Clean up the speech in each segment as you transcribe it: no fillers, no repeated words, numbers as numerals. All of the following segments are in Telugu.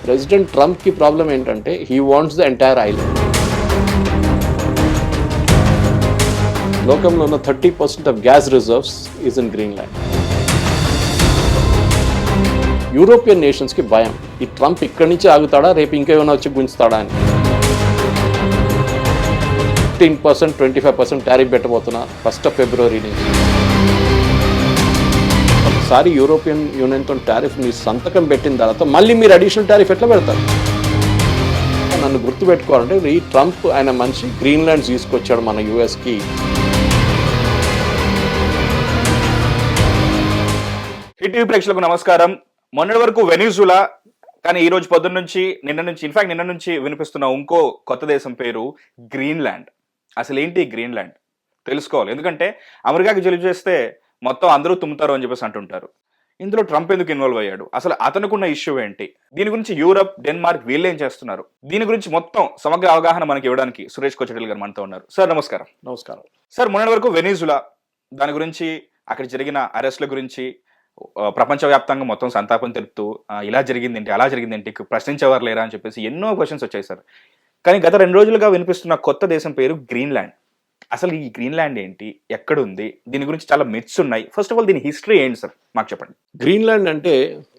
ప్రెసిడెంట్ ట్రంప్కి ప్రాబ్లం ఏంటంటే he wants the entire island. లోకంలో ఉన్న 30% of gas reserves is in Greenland. European నేషన్స్కి భయం, ఈ ట్రంప్ ఇక్కడి నుంచి ఆగుతాడా, రేపు ఇంకేమైనా వచ్చి గుంచుతాడా అని. 15%, 25% టారిఫ్ పెట్టబోతున్నా 1st of February నుంచి. ఒకసారి యూరోపియన్ యూనియన్తో టారిఫ్ మీ సంతకం పెట్టిన తర్వాత మళ్ళీ మీరు అడిషనల్ టారిఫ్ ఎట్లా పెడతారు? నన్ను గుర్తుపెట్టుకోవాలంటే ఈ ట్రంప్ ఆయన మనిషి గ్రీన్లాండ్ తీసుకొచ్చాడు మన యూఎస్కి. హిట్ టీవీ ప్రేక్షకులకు నమస్కారం. మొన్నటి వరకు వెనిజులా, కానీ ఈ రోజు పొద్దున్న నుంచి నిన్న నుంచి వినిపిస్తున్న ఇంకో కొత్త దేశం పేరు గ్రీన్లాండ్. అసలు ఏంటి గ్రీన్లాండ్ తెలుసుకోవాలి, ఎందుకంటే అమెరికాకి జలుబు చేస్తే మొత్తం అందరూ తుమ్ముతారు అని చెప్పేసి అంటుంటారు. ఇందులో ట్రంప్ ఎందుకు ఇన్వాల్వ్ అయ్యాడు, అసలు అతనుకున్న ఇష్యూ ఏంటి, దీని గురించి యూరప్, డెన్మార్క్ వీళ్ళు ఏం చేస్తున్నారు, దీని గురించి మొత్తం సమగ్ర అవగాహన మనకి ఇవ్వడానికి సురేష్ కొచెటిల్ గారు మనతో ఉన్నారు. సార్ నమస్కారం. నమస్కారం సార్, మొన్నటి వరకు వెనిజులా, దాని గురించి అక్కడ జరిగిన అరెస్ట్ల గురించి ప్రపంచవ్యాప్తంగా మొత్తం సంతాపం తెలుపుతూ ఇలా జరిగిందేంటి, అలా జరిగిందేంటి, ప్రశ్నించేవారు లేరా అని చెప్పేసి ఎన్నో క్వశ్చన్స్ వచ్చాయి సార్. కానీ గత 2 రోజులుగా వినిపిస్తున్న కొత్త దేశం పేరు గ్రీన్లాండ్. అసలు ఈ గ్రీన్లాండ్ ఏంటి, ఎక్కడుంది, దీని గురించి చాలా మిత్స్ ఉన్నాయి. ఫస్ట్ ఆఫ్ ఆల్ దీని హిస్టరీ ఏంటి సార్ మాకు చెప్పండి. గ్రీన్లాండ్ అంటే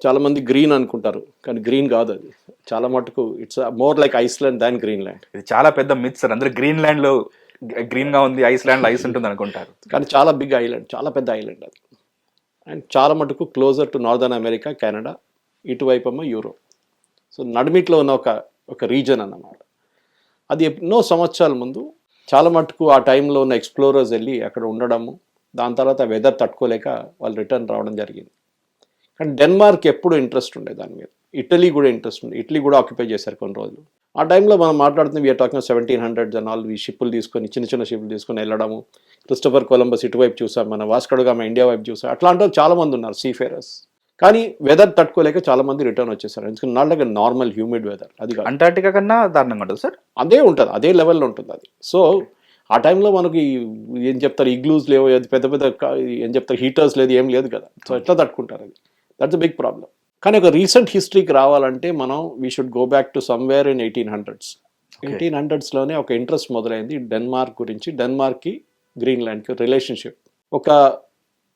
చాలా మంది గ్రీన్ అనుకుంటారు, కానీ గ్రీన్ కాదు. అది చాలా మటుకు it's more like Iceland than Greenland. ఇది చాలా పెద్ద మిత్ సార్. అందరూ గ్రీన్లాండ్ లో గ్రీన్ గా ఉంది, ఐస్లాండ్ లో ఐస్ ఉంటుంది అనుకుంటారు. కానీ చాలా బిగ్ ఐలాండ్, చాలా పెద్ద ఐలాండ్ అది. అండ్ చాలా మటుకు closer to northern America, Canada, ఇటువైపు ఏమో యూరోప్. సో నడిమిట్లో ఉన్న ఒక రీజన్ అన్నమాట. అది ఎన్నో సంవత్సరాల ముందు చాలా మటుకు ఆ టైంలో ఉన్న ఎక్స్ప్లోరర్స్ వెళ్ళి అక్కడ ఉండడము, దాని తర్వాత వెదర్ తట్టుకోలేక వాళ్ళు రిటర్న్ రావడం జరిగింది. కానీ డెన్మార్క్ ఎప్పుడు ఇంట్రెస్ట్ ఉండే దాని మీద, ఇటలీ కూడా ఇంట్రెస్ట్ ఉండే, ఇటలీ కూడా ఆక్యుపై చేశారు కొన్ని రోజులు. ఆ టైంలో మనం మాట్లాడుతున్నాం we are talking 1700s and all. ఈ షిప్పులు తీసుకొని, చిన్న షిప్పులు తీసుకొని వెళ్ళడము, క్రిస్టోఫర్ కొలంబస్ ఇటువైపు చూసాం, మన వాస్కో డ గామా ఇండియా వైపు చూసాం, అట్లాంటి చాలా మంది ఉన్నారు సీఫేరర్స్. కానీ వెదర్ తట్టుకోలేక చాలా మంది రిటర్న్ వచ్చేసారు. ఎందుకంటే not like normal humid weather, అది అంటార్టికా కన్నా దారుణంగా ఉంటుంది సార్. అదే ఉంటుంది, అదే లెవెల్లో ఉంటుంది అది. సో ఆ టైంలో మనకి ఏం చెప్తారు, ఇగ్లూస్ లేవు, పెద్ద పెద్ద ఏం చెప్తారు, హీటర్స్ లేదు, ఏం లేదు కదా. సో ఎట్లా తట్టుకుంటారు, అది దట్స్ అ బిగ్ ప్రాబ్లం. కానీ ఒక రీసెంట్ హిస్టరీకి రావాలంటే మనం we should go back to somewhere in 1800s. 1800sలోనే ఒక ఇంట్రెస్ట్ మొదలైంది డెన్మార్క్ గురించి. డెన్మార్క్కి గ్రీన్లాండ్కి రిలేషన్షిప్. ఒక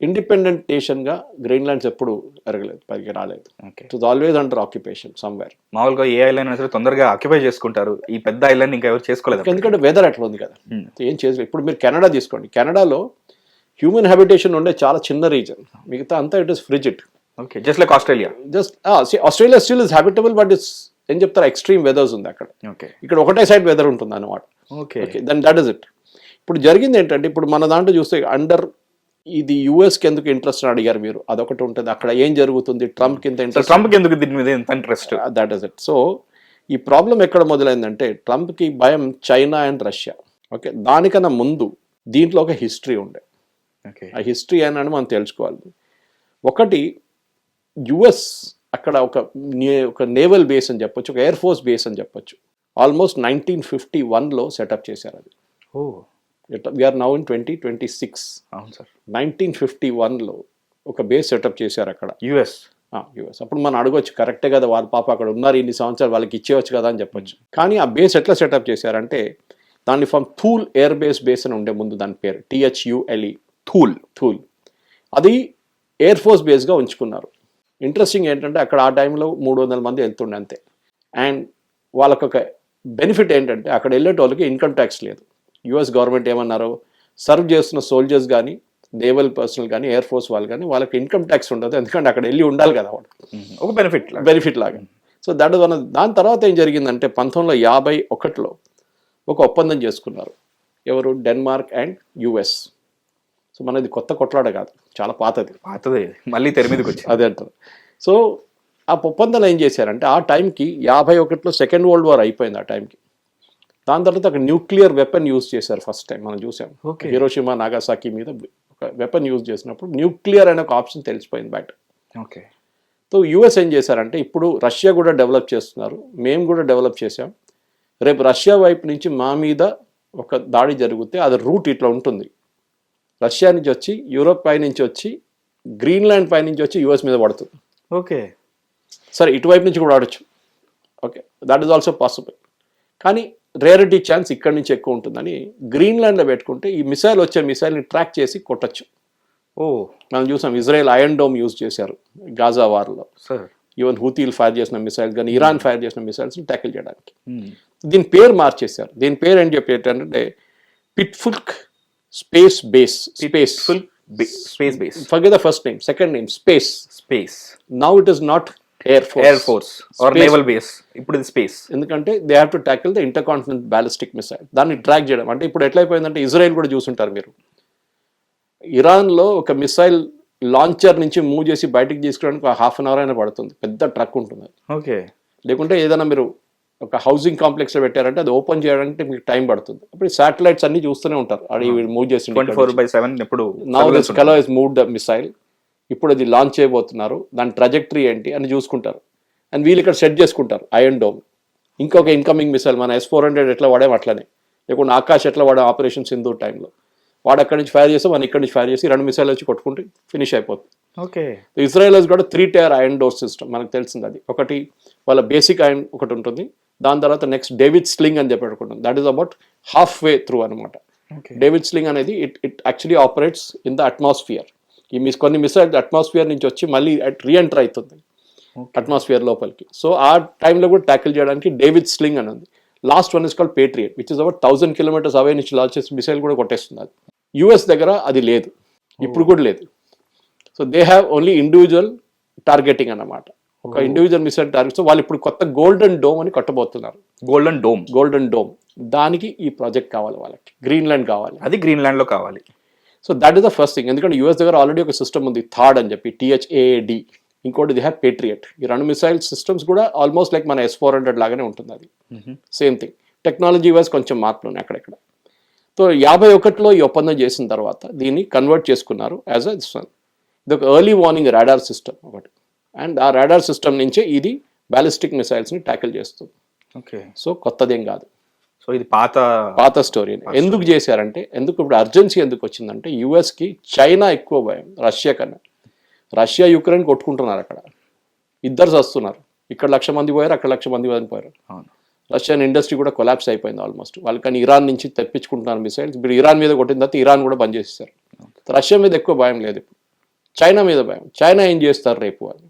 ఇండిపెండెంట్ నేషన్గా గ్రీన్లాండ్స్ ఎప్పుడు ఎరగలేదు, పైకి రాలేదు. It was always under occupation somewhere. మామూలుగా ఏ ఐలాండ్ అయినా తొందరగా ఆక్యుపై చేసుకుంటారు, ఈ పెద్ద ఐలాండ్ ఇంకా ఎవరు చేసుకోలేదు. ఎందుకంటే వెదర్ అట్లా ఉంది కదా, ఏం చేయలేదు. ఇప్పుడు మీరు కెనడా తీసుకోండి, కెనడాలో హ్యూమన్ హ్యాబిటేషన్ ఉండే చాలా చిన్న రీజన్, మిగతా అంతా it is frigid. Okay, just like Australia. Australia still is habitable, but it's ఏం చెప్తారు, ఎక్స్ట్రీమ్ వెదర్స్ ఉంది అక్కడ. ఓకే, ఇక్కడ ఒకటే సైడ్ వెదర్ ఉంటుంది అన్నమాట. Okay, then that is it. ఇప్పుడు జరిగింది ఏంటంటే, ఇప్పుడు మన దాంట్లో చూస్తే అండర్ ఇది యూఎస్కి ఎందుకు ఇంట్రెస్ట్ అని అడిగారు మీరు, అదొకటి ఉంటుంది. అక్కడ ఏం జరుగుతుంది, ట్రంప్కి ఎంత ఇంట్రెస్ట్, ట్రంప్కి ఎందుకు దీని మీద ఎంత interest, that is it. So ఈ ప్రాబ్లం ఎక్కడ మొదలైందంటే, ట్రంప్కి భయం చైనా అండ్ రష్యా. ఓకే, దానికన్నా ముందు దీంట్లో ఒక హిస్టరీ ఉండే. ఆ హిస్టరీ అని మనం తెలుసుకోవాలి. ఒకటి, యుఎస్ అక్కడ ఒక నేవల్ బేస్ అని చెప్పొచ్చు, ఒక ఎయిర్ ఫోర్స్ బేస్ అని చెప్పొచ్చు. ఆల్మోస్ట్ 1951లో సెటప్ చేశారు అది. We're now in 2026. అవును సార్. 1951లో ఒక బేస్ సెటప్ చేశారు అక్కడ యుఎస్. అప్పుడు మనం అడగొచ్చు, కరెక్టే కదా, వాళ్ళ పాప అక్కడ ఉన్నారు ఇన్ని సంవత్సరాలు, వాళ్ళకి ఇచ్చేవచ్చు కదా అని చెప్పొచ్చు. కానీ ఆ బేస్ ఎట్లా సెటప్ చేశారంటే, దాన్ని ఫ్రమ్ థూల్ ఎయిర్ బేస్ అని ఉండే ముందు, దాని పేరు THULE, థూల్. అది ఎయిర్ ఫోర్స్ బేస్గా ఉంచుకున్నారు. ఇంట్రెస్టింగ్ ఏంటంటే, అక్కడ ఆ టైంలో 300 మంది వెళ్తుండే అంతే. అండ్ వాళ్ళకు ఒక బెనిఫిట్ ఏంటంటే, అక్కడ వెళ్ళేటోళ్ళకి ఇన్కమ్ ట్యాక్స్ లేదు. యుఎస్ గవర్నమెంట్ ఏమన్నారు, సర్వ్ చేస్తున్న సోల్జర్స్ కానీ, నేవల్ పర్సనల్ కానీ, ఎయిర్ ఫోర్స్ వాళ్ళు కానీ, వాళ్ళకి ఇన్కమ్ ట్యాక్స్ ఉండదు, ఎందుకంటే అక్కడ వెళ్ళి ఉండాలి కదా వాడు, ఒక బెనిఫిట్ లాగా. So that one. దాని తర్వాత ఏం జరిగిందంటే, 1951లో ఒక ఒప్పందం చేసుకున్నారు. ఎవరు, డెన్మార్క్ అండ్ యుఎస్. సో మనది కొత్త కొట్లాడ కాదు, చాలా పాతది, మళ్ళీ తెర మీదకి వచ్చి అదే అంటారు. సో ఆ ఒప్పందాలు ఏం చేశారంటే, ఆ టైంకి 51లో సెకండ్ వరల్డ్ వార్ అయిపోయింది. ఆ టైంకి దాని తర్వాత ఒక న్యూక్లియర్ వెపన్ యూజ్ చేశారు ఫస్ట్ టైం, మనం చూసాం. హిరోషిమా నాగాసాకి మీద ఒక వెపన్ యూజ్ చేసినప్పుడు న్యూక్లియర్ అనే ఒక ఆప్షన్ తెలిసిపోయింది బయట. ఓకే. సో యుఎస్ ఏం చేశారంటే, ఇప్పుడు రష్యా కూడా డెవలప్ చేస్తున్నారు, మేము కూడా డెవలప్ చేసాం, రేపు రష్యా వైపు నుంచి మా మీద ఒక దాడి జరిగితే అది రూట్ ఇట్లా ఉంటుంది, రష్యా నుంచి వచ్చి, యూరోప్ పై నుంచి వచ్చి, గ్రీన్లాండ్ పై నుంచి వచ్చి యుఎస్ మీద పడుతుంది. ఓకే, సరే ఇటువైపు నుంచి కూడా ఆడొచ్చు, okay, that is also possible. కానీ రేరిటీ ఛాన్స్ ఇక్కడి నుంచి ఎక్కువ ఉంటుందని గ్రీన్లాండ్లో పెట్టుకుంటే ఈ మిసైల్ వచ్చే మిసైల్ని ట్రాక్ చేసి కొట్టచ్చు. ఓ మనం చూసాం ఇజ్రాయెల్ ఐరన్ డోమ్ యూజ్ చేశారు గాజా వార్లో. సార్. ఈవెన్ హూతీలు ఫైర్ చేసిన మిసైల్స్ కానీ ఇరాన్ ఫైర్ చేసిన మిసైల్స్ని ట్యాకిల్ చేయడానికి. దీని పేరు మార్చేశారు. దీని పేరు ఏం చెప్పేటంటే Pituffik space base. Space base. Forget the first name, second name space. Now it is not air force or naval base, ఇప్పుడు ఇది స్పేస్. ఎందుకంటే they have to tackle the intercontinental ballistic missile. దాన్ని ట్రాక్ చేయడం అంటే ఇప్పుడు ఎట్లయిపోయిందంటే ఇజ్రాయెల్ కూడా చూసుంటారు మీరు, ఇరాన్లో ఒక మిసైల్ లాంచర్ నుంచి మూవ్ చేసి బయటకు తీసుకురావడానికి 1/2 hour అయినా పడుతుంది. పెద్ద ట్రక్ ఉంటుంది. ఓకే. లేకుంటే ఏదైనా మీరు ఒక హౌసింగ్ కాంప్లెక్స్లో పెట్టారంటే అది ఓపెన్ చేయడానికి మీకు టైం పడుతుంది. అప్పుడు శాటిలైట్స్ అన్ని చూస్తూనే ఉంటారు అది మూవ్ చేసి 24/7. ఇప్పుడు now this fellow has moved the missile. ఇప్పుడు అది లాంచ్ చేయబోతున్నారు, దాని ట్రాజెక్టరీ ఏంటి అని చూసుకుంటారు. అండ్ వీళ్ళు ఇక్కడ సెట్ చేసుకుంటారు ఐరన్ డోమ్. ఇంకొక ఇన్కమింగ్ మిసైల్ మన S-400 ఎట్లా వాడాం అట్లనే, లేకుంటే ఆకాశ్ ఎట్లా వాడాం ఆపరేషన్ సింధూర్ టైంలో, వాడు అక్కడి నుంచి ఫైర్ చేస్తే మనం ఇక్కడి నుంచి ఫైర్ చేసి 2 మిసైల్ వచ్చి కొట్టుకుంటే ఫినిష్ అయిపోతుంది. ఓకే. ఇజ్రాయెల్ హస్ కూడా 3-tier ఐరన్ డోర్ సిస్టమ్. మనకు తెలిసింది అది. ఒకటి వాళ్ళ బేసిక్ ఐరన్ ఒకటి ఉంటుంది, దాని తర్వాత నెక్స్ట్ డేవిడ్ స్లింగ్ అని చెప్పి పెట్టుకుంటుంది. That is about half way through అనమాట. డేవిడ్ స్లింగ్ అనేది it actually operates in the atmosphere. ఈ కొన్ని మిసైల్ అట్మాస్ఫియర్ నుంచి వచ్చి మళ్ళీ రీఎంటర్ అవుతుంది అట్మాస్ఫియర్ లోపలికి. సో ఆ టైంలో కూడా ట్యాకిల్ చేయడానికి డేవిడ్ స్లింగ్ అని ఉంది. Last one is called patriot, which is about 1000 kilometers అవే నుంచి లాంచ్ చేసి మిసైల్ కూడా కొట్టేస్తుంది. అది యుఎస్ దగ్గర అది లేదు, ఇప్పుడు కూడా లేదు. So they have only individual targeting అన్నమాట. ఒక ఇండివిజువల్ మిసైల్ టార్గెట్. సో వాళ్ళు ఇప్పుడు కొత్త గోల్డెన్ డోమ్ అని కట్టబోతున్నారు. గోల్డెన్ డోమ్ దానికి ఈ ప్రాజెక్ట్ కావాలి వాళ్ళకి. గ్రీన్లాండ్ కావాలి, అది గ్రీన్లాండ్ లో కావాలి. So that is the first thing. ఎందుకంటే యూఎస్ దగ్గర ఆల్రెడీ ఒక సిస్టమ్ ఉంది థాడ్ అని చెప్పి, THAAD. ఇంకోటి ది హ్యావ్ పేట్రియట్. ఈ 2 మిసైల్ సిస్టమ్స్ కూడా ఆల్మోస్ట్ లైక్ మన S-400 లాగానే ఉంటుంది. అది సేమ్ థింగ్. టెక్నాలజీ వైజ్ కొంచెం మార్పులు ఉన్నాయి అక్కడెక్కడ. సో 51లో ఈ ఒప్పందం చేసిన తర్వాత దీన్ని కన్వర్ట్ చేసుకున్నారు యాజ్ అ వన్. ఇది ఒక ఎర్లీ వార్నింగ్ రాడార్ సిస్టమ్ ఒకటి. అండ్ ఆ రాడార్ సిస్టమ్ నుంచే ఇది బ్యాలిస్టిక్ మిసైల్స్ని ట్యాకిల్ చేస్తుంది. ఓకే. సో కొత్తదేం కాదు. సో ఇది పాత స్టోరీ. ఎందుకు చేశారంటే, ఎందుకు ఇప్పుడు అర్జెన్సీ ఎందుకు వచ్చిందంటే, యుఎస్కి చైనా ఎక్కువ భయం రష్యా కన్నా. రష్యా యుక్రెయిన్ కొట్టుకుంటున్నారు, అక్కడ ఇద్దరు వస్తున్నారు. ఇక్కడ 1,00,000 మంది పోయారు, అక్కడ 1,00,000 మంది పోయారు. రష్యన్ ఇండస్ట్రీ కూడా కొలాప్స్ అయిపోయింది ఆల్మోస్ట్. వాళ్ళు కానీ ఇరాన్ నుంచి తెప్పించుకుంటున్నారు మిసైల్స్. ఇప్పుడు ఇరాన్ మీద కొట్టిన తర్వాత ఇరాన్ కూడా బంద్ చేసేసారు. రష్యా మీద ఎక్కువ భయం లేదు, ఇప్పుడు చైనా మీద భయం. చైనా ఏం చేస్తారు రేపు అని.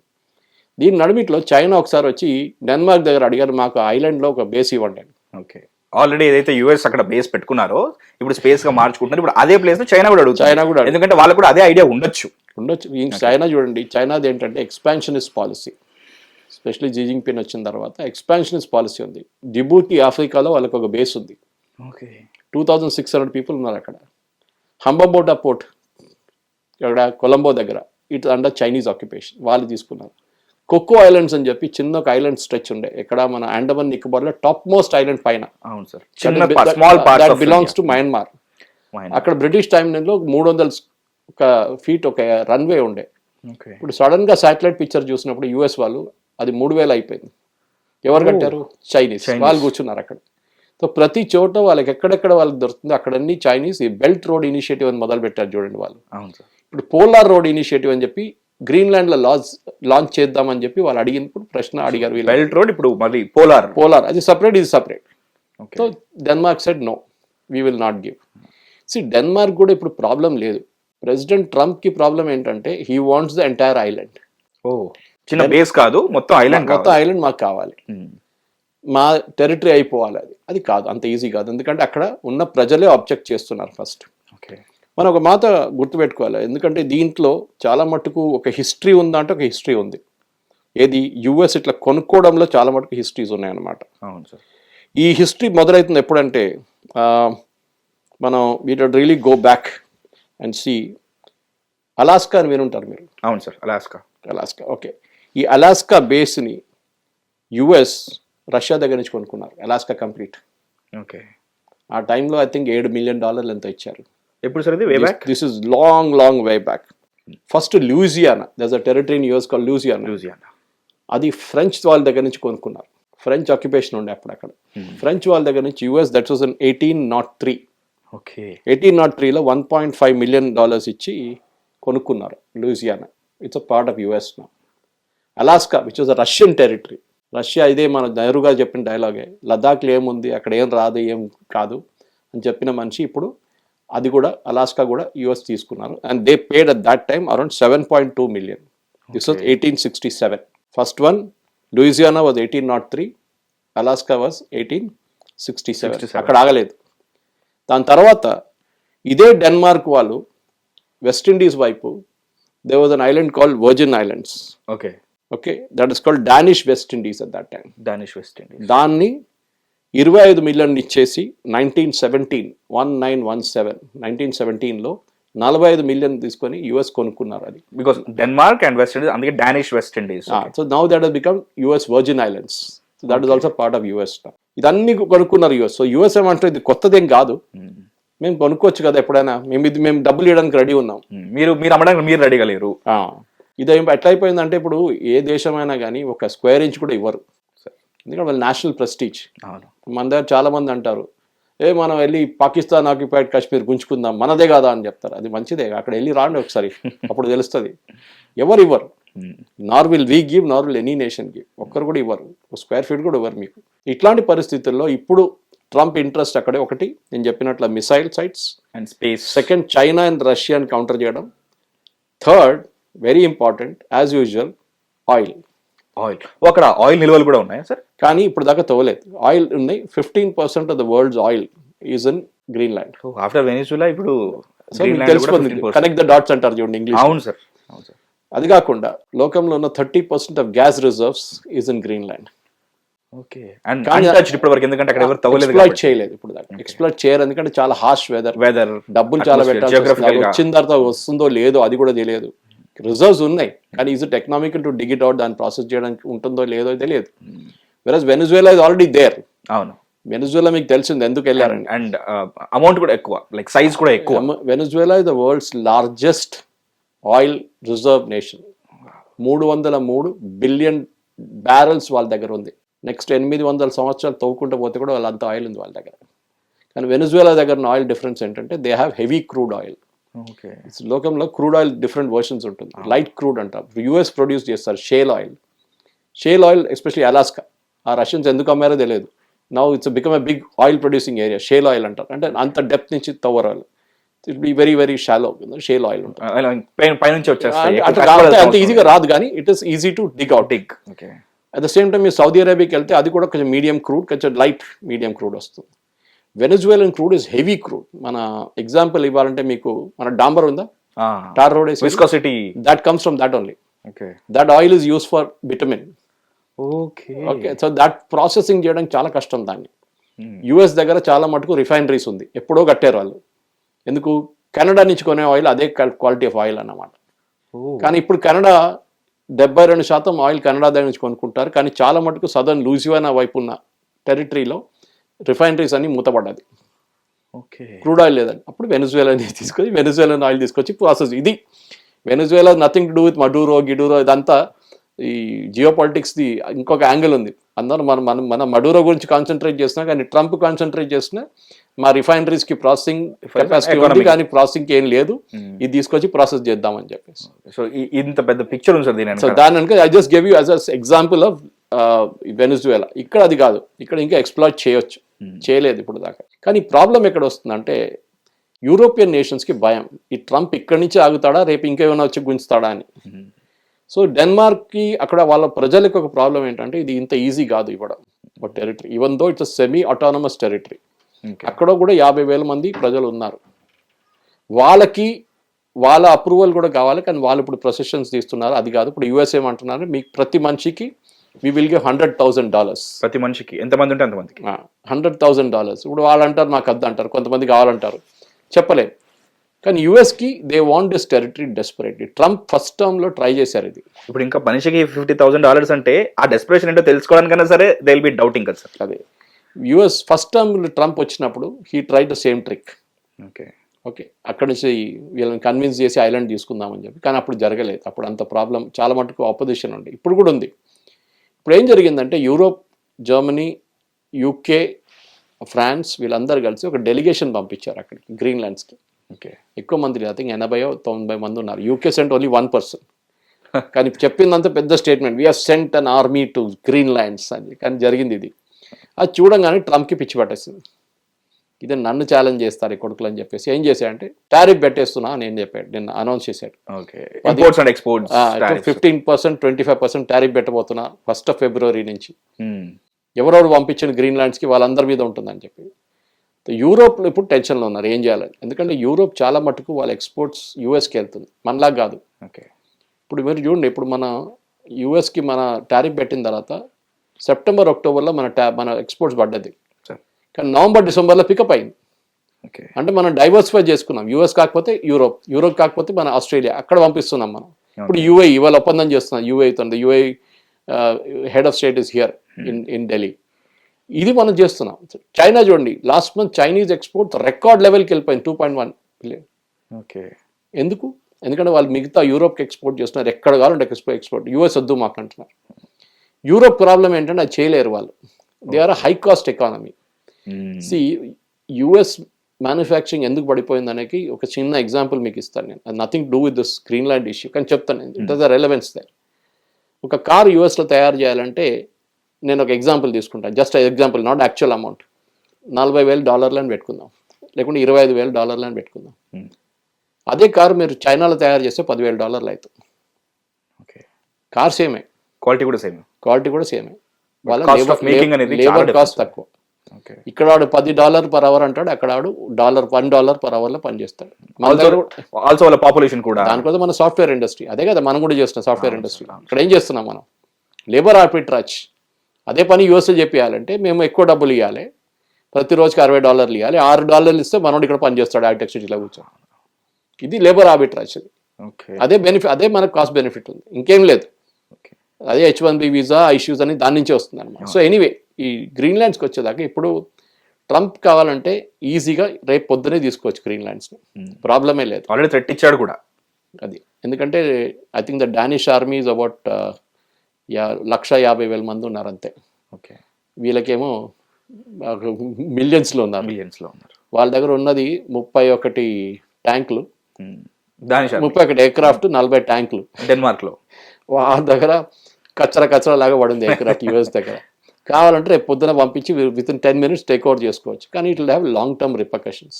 దీని నడుమిట్లో చైనా ఒకసారి వచ్చి డెన్మార్క్ దగ్గర అడిగారు, మాకు ఐలాండ్లో ఒక బేస్ ఇవ్వండి అని. ఓకే. ఆల్రెడీ ఏదైతే యుఎస్ అక్కడ బేస్ పెట్టుకున్నారో ఇప్పుడు స్పేస్ గా మార్చుకుంటున్నారు. ఇప్పుడు అదే ప్లేస్ చైనా కూడా అడుగుతుంది, ఎందుకంటే వాళ్ళకు కూడా అదే ఐడియా ఉండొచ్చు. చైనా చూడండి, చైనాది ఏంటంటే ఎక్స్పాన్షనిస్ట్ పాలసీ. ఎస్పెషల్లీ జీ జింగ్పిన్ వచ్చిన తర్వాత ఎక్స్పాన్షనిస్ట్ పాలసీ ఉంది. జిబూటి ఆఫ్రికాలో వాళ్ళకి ఒక బేస్ ఉంది. 2600 people ఉన్నారు అక్కడ. హంబంబోటా పోర్ట్ ఇక్కడ కొలంబో దగ్గర, ఇట్ అండర్ చైనీస్ ఆక్యుపేషన్. వాళ్ళు తీసుకున్నారు. కొక్కో ఐలాండ్స్ అని చెప్పి చిన్న ఒక ఐలాండ్ స్ట్రెచ్ ఉండే ఇక్కడ మన అండమాన్ నికోబార్లో టాప్ మోస్ట్ ఐలాండ్ పైన. అవును సార్. Belongs to Myanmar. అక్కడ బ్రిటిష్ టైంలో 300 feet ఒక రన్వే ఉండే. ఇప్పుడు సడన్ గా శాటిలైట్ పిక్చర్ చూసినప్పుడు యుఎస్ వాళ్ళు అది 3000 అయిపోయింది. ఎవరు కట్టారు? చైనీస్. వాళ్ళు కూర్చున్నారు అక్కడ. సో ప్రతి చోట వాళ్ళకి ఎక్కడెక్కడ వాళ్ళకి దొరుకుతుంది అక్కడన్నీ చైనీస్. ఈ బెల్ట్ రోడ్ ఇనిషియేటివ్ అని మొదలు పెట్టారు చూడండి వాళ్ళు. ఇప్పుడు పోలార్ రోడ్ ఇనిషియేటివ్ అని చెప్పి గ్రీన్లాండ్ లో లాంచ్ చేద్దామని చెప్పి వాళ్ళు అడిగినప్పుడు ప్రశ్న అడిగారు. బెల్ట్ రోడ్ ఇప్పుడు మళ్ళీ పోలార్ అది సపరేట్, ఇది separate. So Denmark said no, we will not give. Denmark కూడా ఇప్పుడు ప్రాబ్లం లేదు. ప్రెసిడెంట్ ట్రంప్ కి ప్రాబ్లం ఏంటంటే he wants the entire island. చిన్న బేస్ కాదు, మొత్తం ఐలాండ్ మాకు కావాలి, మా టెరిటరీ అయిపోవాలి. అది కాదు, అంత ఈజీ కాదు. ఎందుకంటే అక్కడ ఉన్న ప్రజలే ఆబ్జెక్ట్ చేస్తున్నారు ఫస్ట్. మనం ఒక మాట గుర్తుపెట్టుకోవాలి, ఎందుకంటే దీంట్లో చాలా మటుకు ఒక హిస్టరీ ఉందంటే ఒక హిస్టరీ ఉంది. ఏది యుఎస్ ఇట్లా కొనుక్కోవడంలో చాలా మటుకు హిస్టరీస్ ఉన్నాయన్నమాట. ఈ హిస్టరీ మొదలవుతుంది ఎప్పుడంటే మనం we should really go back and see Alaska అని వినుంటారు మీరు. అవును సార్, అలాస్కా. ఓకే. ఈ అలాస్కా బేస్ని యుఎస్ రష్యా దగ్గర నుంచి కొనుక్కున్నారు. Alaska complete. ఓకే. ఆ టైంలో ఐ థింక్ $7 million ఎంతో ఇచ్చారు. ఎప్పుడు సార్ ఇది? Way back. This is long way back. First Louisiana, దర్స్ a territory in US called Louisiana. అది ఫ్రెంచ్ వాళ్ళ దగ్గర నుంచి కొనుక్కున్నారు. ఫ్రెంచ్ ఆక్యుపేషన్ ఉండే అప్పుడు అక్కడ. ఫ్రెంచ్ వాళ్ళ దగ్గర నుంచి US, that was in 1803. Okay. 1803లో $1.5 million ఇచ్చి కొనుక్కున్నారు Louisiana. It's a part of US now. Alaska which was a Russian territory, Russia ఇదే మన నెహ్రూ గారు చెప్పిన డైలాగే, లదాఖ్లో ఏముంది అక్కడ ఏం రాదు ఏం కాదు అని చెప్పిన మనిషి ఇప్పుడు అది కూడా అలాస్కా కూడా యుఎస్ తీసుకున్నారు. And they paid at that time around 7.2 million. This was 1867. First one Louisiana was 1803, Alaska was 1867. అక్కడ ఆగలేదు. దాని తర్వాత ఇదే డెన్మార్క్ వాళ్ళు వెస్ట్ ఇండీస్ వైపు there was an island called Virgin Islands. Okay, that is called Danish West Indies at that time. Danish West Indies. దాన్ని 25 మిలియన్ ఇచ్చేసి 1917లో 45 మిలియన్ తీసుకొని యుఎస్ కొనుక్కున్నారు అది. Because Denmark and West Indies, అందుకే Danish West Indies. So now that has become US Virgin Islands. So that is also part of US. ఇదన్నీ కొనుక్కున్నారు యుఎస్. సో యుఎస్ ఏమంటారు ఇది కొత్తదేం కాదు, మేము కొనుక్కోవచ్చు కదా ఎప్పుడైనా, మేము డబ్బులు ఇవ్వడానికి రెడీ ఉన్నాం, మీరు అమ్మడానికి మీరు రెడీగా లేరు. ఇదేం ఎట్లా అయిపోయిందంటే ఇప్పుడు ఏ దేశమైనా కానీ ఒక స్క్వేర్ ఇంచ్ కూడా ఇవ్వరు, ఎందుకంటే వాళ్ళ నేషనల్ ప్రెస్టీజ్. మన దగ్గర చాలా మంది అంటారు మనం వెళ్ళి పాకిస్తాన్ ఆక్యుపైడ్ కాశ్మీర్ గుంజుకుందాం మనదే కాదా అని చెప్తారు. అది మంచిదే, అక్కడ వెళ్ళి రాండి ఒకసారి, అప్పుడు తెలుస్తుంది. ఎవరు ఇవ్వరు, నార్ will we give, Nar will any nation give. ఒక్కరు కూడా ఇవ్వరు, స్క్వేర్ ఫీట్ కూడా ఇవ్వరు మీకు. ఇట్లాంటి పరిస్థితుల్లో ఇప్పుడు ట్రంప్ ఇంట్రెస్ట్ అక్కడే ఒకటి నేను చెప్పినట్ల missile sites and space, second China and రష్యాని కౌంటర్ చేయడం, third very important as usual oil. అక్కడ ఆయిల్ నిల్వలు కూడా ఉన్నాయా సార్? కానీ ఇప్పుడు దాకా తవ్వలేదు. ఆయిల్ ఉన్నాయి. 15% of the world's oil is in Greenland. After Venezuela ఇప్పుడు తెలిసిపోతుంది. కనెక్ట్ ద డాట్స్ అంటారు చూడండి ఇంగ్లీష్. అవును సార్. అది కాకుండా లోకంలో ఉన్న 30% of gas reserves is in Greenland. Exploit చేయలేదు ఇప్పుడు దాకా, ఎక్స్ప్లాయిట్ చేయరు ఎందుకంటే చాలా హార్ష్ వెదర్, డబ్బులు చాలా పెట్టాలి, వచ్చిన తర్వాత వస్తుందో లేదో అది కూడా తెలియదు. రిజర్వ్స్ ఉన్నాయి కానీ is it economical to dig it out, దాన్ని ప్రాసెస్ చేయడానికి ఉంటుందో లేదో తెలియదు. వెరస్ వెనిజువేలా ఇస్ ఆల్రెడీ దేర్. అవును, వెనిజువేలా మీకు తెలిసింది ఎందుకు వెళ్ళారండి, అండ్ అమౌంట్ కూడా ఎక్కువ, లైక్ సైజ్ కూడా ఎక్కువ. Venezuela is the world's largest oil reserve nation. 303 billion barrels వాళ్ళ దగ్గర ఉంది. నెక్స్ట్ 800 సంవత్సరాలు తవ్వుకుంటూ పోతే కూడా వాళ్ళంత ఆయిల్ ఉంది వాళ్ళ దగ్గర. కానీ వెనిజువేలా దగ్గర ఆయిల్ డిఫరెన్స్ ఏంటంటే they have heavy crude oil. లోకంలో క్రూడ్ ఆయిల్ డిఫరెంట్ వర్షన్స్ ఉంటుంది. లైట్ క్రూడ్ అంటారు, యుఎస్ ప్రొడ్యూస్ చేస్తారు shale oil. Shale oil especially Alaska, ఆ రష్యన్స్ ఎందుకు అమ్మారో తెలియదు. Now it's become a big oil producing area. Shale oil అంటారు, అంటే అంత డెప్త్ నుంచి తవ్వరు వాళ్ళు. It be very very shallow shale oil ఉంటుంది. అంత ఈజీగా రాదు కానీ it is easy to dig out. At the same time మీరు సౌదీ అరేబియాకి వెళ్తే అది కూడా కొంచెం మీడియం క్రూడ్, కొంచెం లైట్ మీడియం క్రూడ్ వస్తుంది. Venezuelan crude is heavy crude. మన ఎగ్జాంపుల్ ఇవ్వాలంటే మీకు మన డాంబర్ ఉందా, tar road, viscosity, that comes from that only. That oil is use for bitumen. Okay, so that processing చేయడానికి చాలా కష్టం దాన్ని. యుఎస్ దగ్గర చాలా మటుకు రిఫైనరీస్ ఉంది, ఎప్పుడో కట్టారు వాళ్ళు. ఎందుకు, కెనడా నుంచి కొనే ఆయిల్ అదే క్వాలిటీ ఆఫ్ ఆయిల్ అన్నమాట. కానీ ఇప్పుడు కెనడా 72% ఆయిల్ కెనడా దగ్గర నుంచి కొనుక్కుంటారు. కానీ చాలా మటుకు సదర్న్ లూజియానా వైపు ఉన్న టెరిటరీలో రిఫైనరీస్ అన్ని మూతపడ్డది, క్రూడ్ ఆయిల్ లేదని. అప్పుడు వెనిజువేలాని తీసుకొని వెనిజువేలన్ ఆయిల్ తీసుకొచ్చి ప్రాసెస్. ఇది Venezuela nothing to do with Maduro గిడూరో, ఇదంతా ఈ జియో పాలిటిక్స్ది ఇంకొక యాంగిల్ ఉంది. అందరూ మన మడూరో గురించి కాన్సన్ట్రేట్ చేస్తున్నా, కానీ ట్రంప్ కాన్సన్ట్రేట్ చేస్తున్నా మా రిఫైనరీస్ కి ప్రాసెసింగ్ కెపాసిటీ ఉంది కానీ ప్రాసెసింగ్ ఏం లేదు, ఇది తీసుకొచ్చి ప్రాసెస్ చేద్దామని చెప్పేసి. సో ఇంత పెద్ద పిక్చర్ ఉంది సార్ దీని. సో దాని వెనక I just give you as a example of Venezuela. ఇక్కడ అది కాదు, ఇక్కడ ఇంకా ఎక్స్ప్లాయిట్ చేయొచ్చు, చేయలేదు ఇప్పుడు దాకా. కానీ ప్రాబ్లం ఎక్కడ వస్తుందంటే యూరోపియన్ నేషన్స్కి భయం, ఈ ట్రంప్ ఇక్కడి నుంచి ఆగుతాడా, రేపు ఇంకేమైనా వచ్చి గుంచుతాడా అని. సో డెన్మార్క్కి అక్కడ వాళ్ళ ప్రజలకు ఒక ప్రాబ్లం ఏంటంటే ఇది ఇంత ఈజీ కాదు ఇవ్వడం ఒక territory, even though it's semi autonomous territory. అక్కడ కూడా 50,000 మంది ప్రజలు ఉన్నారు, వాళ్ళకి వాళ్ళ అప్రూవల్ కూడా కావాలి. కానీ వాళ్ళు ఇప్పుడు ప్రొసెషన్స్ తీస్తున్నారు, అది కాదు. ఇప్పుడు యూఎస్ ఏమంటున్నారు, మీకు ప్రతి మనిషికి we will give $100,000. ప్రతి మనిషికి ఎంతమంది ఉంటే అంతమందికి $100,000. ఇప్పుడు వాళ్ళు అంటారు నాకు వద్దు అంటారు, కొంతమంది కావాలంటారు, చెప్పలేదు. కానీ యూఎస్కి they want this territory desperately. Trump first టర్మ్లో ట్రై చేశారు ఇది. ఇప్పుడు ఇంకా మనిషికి $50,000 అంటే ఆ డెస్పరేషన్ ఏంటో తెలుసుకోవడానికైనా సరే దే విల్ బి డౌటింగ్ కదా సార్. అదే యుఎస్ ఫస్ట్ టర్మ్లో ట్రంప్ వచ్చినప్పుడు he try the same trick. Okay అక్కడి నుంచి వీళ్ళని కన్విన్స్ చేసి ఐలాండ్ తీసుకుందామని చెప్పి, కానీ అప్పుడు జరగలేదు. అప్పుడు అంత ప్రాబ్లం, చాలా మటుకు ఆపోజిషన్ ఉంది, ఇప్పుడు కూడా ఉంది. ఇప్పుడు ఏం జరిగిందంటే యూరోప్, జర్మనీ, యూకే, ఫ్రాన్స్ వీళ్ళందరూ కలిసి ఒక డెలిగేషన్ పంపించారు అక్కడికి గ్రీన్లాండ్స్కి. ఎక్కువ మంది, ఐ థింక్ 80-90 మంది ఉన్నారు. UK sent only 1 person. కానీ చెప్పిందంతా పెద్ద statement we're sent an army to Greenlands అని, కానీ జరిగింది ఇది. అది చూడంగానే ట్రంప్కి పిచ్చి పట్టేసింది. ఇది నన్ను ఛాలెంజ్ చేస్తారు ఈ కొడుకులు అని చెప్పేసి ఏం చేశాడంటే టారిఫ్ పెట్టేస్తున్నా అని ఏం చెప్పాడు, నిన్న అనౌన్స్ చేశాడు. Okay, imports and exports 15%, 25% tariff పెట్టబోతున్నా 1st February నుంచి. ఎవరెవరు పంపించిన గ్రీన్ ల్యాండ్స్కి వాళ్ళందరి మీద ఉంటుందని చెప్పి. యూరోప్లో ఇప్పుడు టెన్షన్లో ఉన్నారు ఏం చేయాలని, ఎందుకంటే యూరోప్ చాలా మటుకు వాళ్ళ ఎక్స్పోర్ట్స్ యూఎస్కి వెళ్తుంది, మనలా కాదు. ఓకే, ఇప్పుడు మీరు చూడండి, ఇప్పుడు మన యూఎస్కి మన టారిఫ్ పెట్టిన తర్వాత సెప్టెంబర్, అక్టోబర్లో మన ఎక్స్పోర్ట్స్ పడ్డది, కానీ నవంబర్, డిసెంబర్లో పికప్ అయింది. ఓకే, అంటే మనం డైవర్సిఫై చేసుకున్నాం. యూఎస్ కాకపోతే యూరోప్ కాకపోతే మన ఆస్ట్రేలియా, అక్కడ పంపిస్తున్నాం మనం. ఇప్పుడు యూఏఈ ఇవాళ ఒప్పందం చేస్తున్నాం యూఏఈతో. UAE head of state is here in Delhi. ఇది మనం చేస్తున్నాం. చైనా చూడండి, last month Chinese export record లెవెల్కి వెళ్ళిపోయింది, 2.1 బిలియన్. ఓకే, ఎందుకు? ఎందుకంటే వాళ్ళు మిగతా యూరోప్కి ఎక్స్పోర్ట్ చేస్తున్నారు, ఎక్కడ కావాలంటే ఎక్స్పోర్ట్. యూఎస్ వద్దు మాకు అంటున్నారు. యూరోప్ ప్రాబ్లం ఏంటంటే అది చేయలేరు వాళ్ళు, they are high cost economy. See US manufacturing ఎందుకు పడిపోయింది అనేది ఒక చిన్న ఎగ్జాంపుల్ మీకు ఇస్తాను నేను. అది nothing do with this Greenland issue, కానీ చెప్తాను it is the relevance they. ఒక కార్ యూఎస్లో తయారు చేయాలంటే నేను ఒక ఎగ్జాంపుల్ తీసుకుంటాను, just example, not actual amount. $40,000 అని పెట్టుకుందాం, లేకుంటే $25,000 అని పెట్టుకుందాం. అదే కారు మీరు చైనాలో తయారు చేస్తే $10,000 అవుతుంది. ఓకే, కార్ సేమే, క్వాలిటీ కూడా సేమే. వాళ్ళ లేబర్ కాస్ట్ తక్కువ. ఇక్కడ వాడు $10 per hour అంటాడు, అక్కడ వాడు $1 per hour లో పనిచేస్తాడు. ఆల్సో వాళ్ళ పాపులేషన్ కూడా. దానికోసం మన సాఫ్ట్వేర్ ఇండస్ట్రీ అదే కదా, మనం కూడా చేస్తున్నాం సాఫ్ట్వేర్ ఇండస్ట్రీ. ఇక్కడ ఏం చేస్తున్నాం మనం? Labour arbitrage. అదే పని యూఎస్లో చెప్పేయాలంటే మేము ఎక్కువ డబ్బులు ఇవ్వాలి, ప్రతిరోజుకి $60 ఇవ్వాలి. $6 ఇస్తే మనోడు ఇక్కడ పనిచేస్తాడు హైటెక్ సిటీలో కూర్చొని. ఇది లేబర్ ఆర్బిట్రాజ్. అదే బెనిఫిట్, అదే మనకు కాస్ట్ బెనిఫిట్ ఉంది, ఇంకేం లేదు. అదే H1B వీసా ఇష్యూస్ అని దాని నుంచే వస్తుంది అనమాట. సో ఎనీవే, ఈ గ్రీన్లాండ్స్కి వచ్చేదాకా ఇప్పుడు ట్రంప్ కావాలంటే ఈజీగా రేపు పొద్దునే తీసుకోవచ్చు గ్రీన్లాండ్స్ని, ప్రాబ్లమే లేదు. ఆల్రెడీ థ్రెట్ ఇచ్చాడు కూడా అది. ఎందుకంటే I think the Danish army is about 150,000 మంది ఉన్నారు అంతే. ఓకే, వీళ్ళకేమో మిలియన్స్లో ఉన్నారు. వాళ్ళ దగ్గర ఉన్నది 31 ట్యాంకులు, 31 ఎయిర్క్రాఫ్ట్, 40 ట్యాంకులు డెన్మార్క్లో. వాళ్ళ దగ్గర కచ్చరా లాగా పడింది ఎయిర్క్రాఫ్ట్ యూఎస్ దగ్గర. కావాలంటే రేపు పొద్దున పంపించి వితిన్ 10 minutes టేక్ ఓవర్ చేసుకోవచ్చు. కానీ it will have long term repercussions.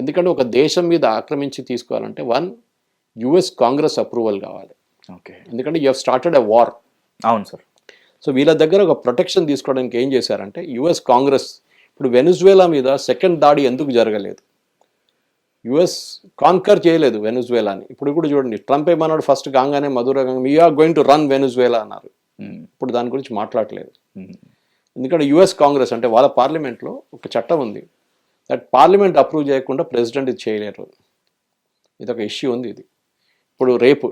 ఎందుకంటే ఒక దేశం మీద ఆక్రమించి తీసుకోవాలంటే యుఎస్ కాంగ్రెస్ అప్రూవల్ కావాలి. ఓకే, ఎందుకంటే you have started a war. అవును సార్. సో వీళ్ళ దగ్గర ఒక ప్రొటెక్షన్ తీసుకోవడానికి ఏం చేశారంటే యుఎస్ కాంగ్రెస్, ఇప్పుడు వెనిజువేలా మీద సెకండ్ దాడి ఎందుకు జరగలేదు? యుఎస్ కాన్కర్ చేయలేదు వెనిజువేలాని. ఇప్పుడు కూడా చూడండి, ట్రంప్ ఏమన్నాడు ఫస్ట్ కాగానే మధురగా we are going to run Venezuela అన్నారు. ఇప్పుడు దాని గురించి మాట్లాడలేదు. ఎందుకంటే యుఎస్ కాంగ్రెస్ అంటే వాళ్ళ పార్లమెంట్లో ఒక చట్టం ఉంది, దట్ పార్లమెంట్ అప్రూవ్ చేయకుండా ప్రెసిడెంట్ ఇది చేయలేరు. ఇది ఒక ఇష్యూ ఉంది. ఇది ఇప్పుడు రేపు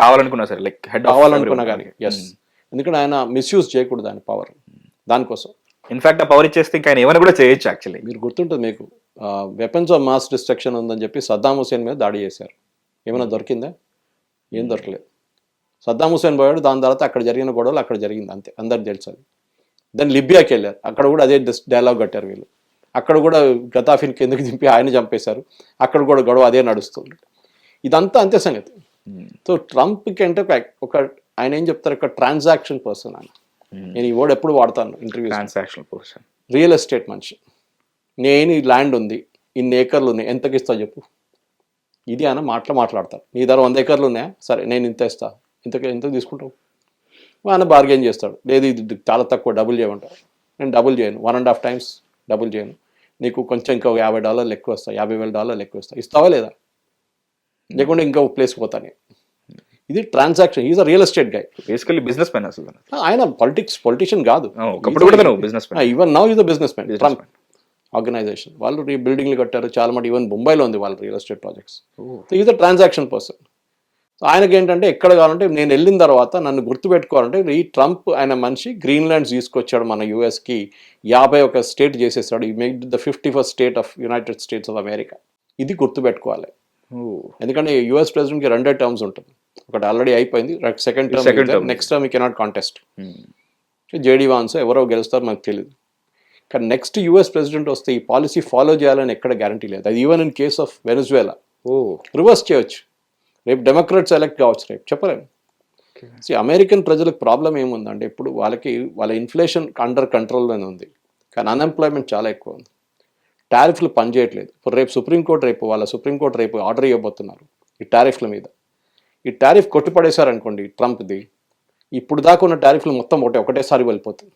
కావాలనుకున్నా సరే, లైక్ కావాలనుకున్నా కానీ ఎస్, ఎందుకంటే ఆయన మిస్యూజ్ చేయకూడదు ఆయన పవర్. దానికోసం ఇన్ఫాక్ట్ ఆ పవర్ ఇచ్చేస్తే ఇంకా ఆయన ఏమైనా కూడా చేయొచ్చు. యాక్చువల్లీ మీరు గుర్తుంటుంది మీకు, వెపన్స్ ఆఫ్ మాస్ డిస్ట్రక్షన్ ఉందని చెప్పి సద్దాం హుసేన్ మీద దాడి చేశారు. ఏమైనా దొరికిందా? ఏం దొరకలేదు. సద్దాం హుసేన్ పోయాడు, దాని తర్వాత అక్కడ జరిగిన గొడవలు అక్కడ జరిగింది అంతే, అందరికి తెలుసు అది. దెన్ లిబియాకి వెళ్ళారు, అక్కడ కూడా అదే డైలాగ్ కట్టారు వీళ్ళు. అక్కడ కూడా గతాఫిన్ కిందకి దింపి ఆయన చంపేశారు, అక్కడ కూడా గొడవ అదే నడుస్తుంది. ఇదంతా అంతే సంగతి. సో ట్రంప్కి అంటే ఒక ఆయన ఏం చెప్తారు, ఒక ట్రాన్సాక్షన్ పర్సన్ ఆయన. నేను ఈ వర్డ్ ఎప్పుడు వాడతాను interview, transaction person, real estate మనిషి. నేను ఈ ల్యాండ్ ఉంది, ఇన్ని ఏకర్లు ఉన్నాయి, ఎంతకి ఇస్తావు చెప్పు, ఇది ఆయన మాట్లాడతారు. నీ దగ్గర 100 acres ఉన్నాయా, సరే నేను ఇంత ఇస్తా, ఇంతకు తీసుకుంటావు. ఆయన బార్గెన్ చేస్తాడు, లేదు ఇది చాలా తక్కువ, డబుల్ చేయమంటారు. నేను డబుల్ చేయను, 1.5 times డబుల్ చేయను, నీకు కొంచెం ఇంకా $50 ఎక్కువ వస్తా, $50,000 ఎక్కువ వస్తా, ఇస్తావా లేదా, లేకుంటే ఇంకా ప్లేస్ పోతాను. ఇది transaction. Is a real estate guy, basically business man. అసలు ఆయన పొలిటీషియన్ కాదు, even now is a business man. Trump organisation వాళ్ళు బిల్డింగ్లు కట్టారు చాలా మటు, ఈవెన్ ముంబైలో ఉంది వాళ్ళ real estate projects. Is a transaction person. ఆయనకి ఏంటంటే ఎక్కడ కావాలంటే నేను వెళ్ళిన తర్వాత నన్ను గుర్తుపెట్టుకోవాలంటే ఈ ట్రంప్ ఆయన మనిషి గ్రీన్లాండ్స్ తీసుకొచ్చాడు మన యూఎస్కి, 51 స్టేట్ చేసేసాడు. ఈ make the 51st state of United states of America. ఇది గుర్తుపెట్టుకోవాలి. ఎందుకంటే యుఎస్ ప్రెసిడెంట్కి 2 terms ఉంటుంది, ఒకటి ఆల్రెడీ అయిపోయింది, సెకండ్ టర్మ్, నెక్స్ట్ టర్మ్ ఈ కెనాట్ కాంటెస్ట్. జేడీ వాన్స్ ఎవరో గెలుస్తారు మనకు తెలియదు. కానీ నెక్స్ట్ యుఎస్ ప్రెసిడెంట్ వస్తే ఈ పాలసీ ఫాలో చేయాలని ఎక్కడ గ్యారంటీ లేదు. అది even in case of Venezuela reverse చేయొచ్చు. రేపు డెమోక్రాట్స్ ఎలక్ట్ కావచ్చు, రేపు చెప్పలేము. అమెరికన్ ప్రజలకు ప్రాబ్లం ఏముందంటే ఇప్పుడు వాళ్ళ ఇన్ఫ్లేషన్ అండర్ కంట్రోల్లోనే ఉంది, కానీ అన్ఎంప్లాయ్మెంట్ చాలా ఎక్కువ ఉంది. టారిఫ్లు పనిచేయట్లేదు. ఇప్పుడు రేపు సుప్రీంకోర్టు రేపు ఆర్డర్ ఇవ్వబోతున్నారు ఈ టారిఫ్ల మీద. ఈ టారిఫ్ కొట్టిపడేశారనుకోండి ట్రంప్ది, ఇప్పుడు దాకా ఉన్న టారిఫ్లు మొత్తం ఒకటేసారి వెళ్ళిపోతుంది.